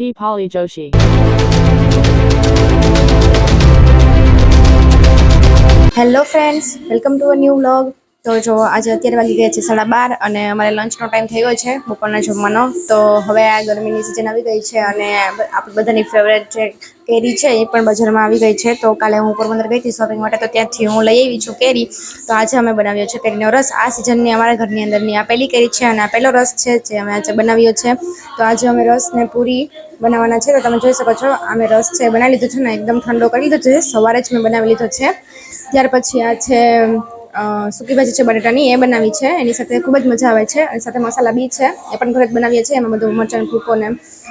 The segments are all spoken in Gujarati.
Deepali Joshi. Hello friends, welcome to a new vlog. તો જો આજે અત્યારે વાગી ગયા છે 12:30 અને અમારે લંચનો ટાઈમ થઈ ગયો છે બપોરના જમવાનો. તો હવે આ ગરમીની સિઝન આવી ગઈ છે અને આપણી બધાની ફેવરેટ જે કેરી છે એ પણ બજારમાં આવી ગઈ છે. તો કાલે હું પોરબંદર ગઈ હતી શોપિંગ માટે, તો ત્યાંથી હું લઈ આવી છું કેરી. તો આજે અમે બનાવ્યો છે કેરીનો રસ. આ સિઝનની અમારા ઘરની અંદરની આ પહેલી કેરી છે અને આ પહેલો રસ છે જે અમે આજે બનાવ્યો છે. તો આજે અમે રસને પૂરી બનાવવાના છે. તો તમે જોઈ શકો છો અમે રસ છે બનાવી લીધો છે ને એકદમ ઠંડો કરી લીધો છે. સવારે જ મેં બનાવી લીધો છે. ત્યાર પછી આ છે સૂકી ભાજી છે બટાટાની, એ બનાવી છે. એની સાથે ખૂબ જ મજા આવે છે. અને સાથે મસાલા બી છે, એ પણ ઘરે જ બનાવીએ છીએ. એમાં બધું મરચાં ભૂકો ને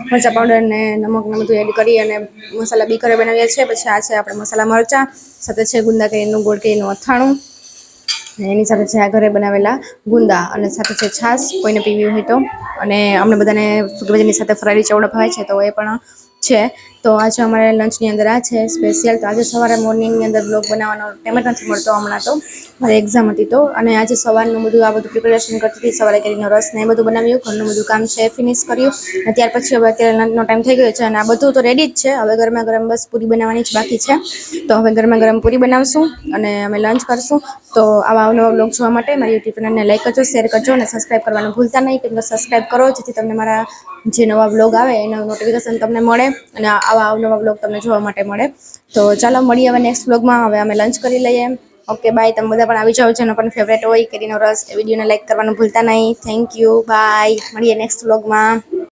મરચાં પાવડર ને નમકને બધું એડ કરી અને મસાલા બી ઘરે બનાવીએ છીએ. પછી આ છે આપણે મસાલા મરચાં, સાથે છે ગુંદા કેરીનું ગોળ કેરીનું અથાણું, એની સાથે છે આ ઘરે બનાવેલા ગુંદા, અને સાથે છે છાશ કોઈને પીવી હોય તો. અને અમને બધાને સૂકી ભાજીની સાથે ફરાળી ચવડો ભાવે છે તો એ પણ છે. તો આજે અમારે લંચની અંદર આ છે સ્પેશિયલ. તો આજે સવારે મોર્નિંગની અંદર બ્લોગ બનાવવાનો ટાઈમ જ નથી મળતો હમણાં, તો મારી એક્ઝામ હતી. તો અને આજે સવારનું બધું આ બધું પ્રિપેરેશન કરતી હતી. સવારે કેરીનો રસ ને એ બધું બનાવ્યું, ઘરનું બધું કામ છે ફિનિશ કર્યું. અને ત્યાર પછી હવે અત્યારે લંચનો ટાઈમ થઈ ગયો છે અને આ બધું તો રેડી જ છે. હવે ગરમા ગરમ બસ પૂરી બનાવવાની જ બાકી છે. તો હવે ગરમા ગરમ પૂરી બનાવશું અને અમે લંચ કરશું. તો આવા અવનવા બ્લોગ જોવા માટે મારી યુટ્યુબ ચેનલને લાઈક કરજો, શેર કરજો અને સબસ્ક્રાઈબ કરવાનું ભૂલતા નહીં. તો સબસ્ક્રાઈબ કરો જેથી તમને મારા જે નવા બ્લોગ આવે એનું નોટિફિકેશન તમને મળે અને આવા અવનવા બ્લોગ તમને જોવા માટે મળે. તો ચાલો મળીએ હવે નેક્સ્ટ બ્લોગમાં. હવે અમે લંચ કરી લઈએ. Okay bye. તમે બધા પણ આવી જાઓ, જેનો પણ ફેવરેટ હોય કેરીનો રસ, એ વિડીયોને લાઈક કરવાનું ભૂલતા નહીં. Thank you, bye. મળીએ નેક્સ્ટ બ્લોગમાં.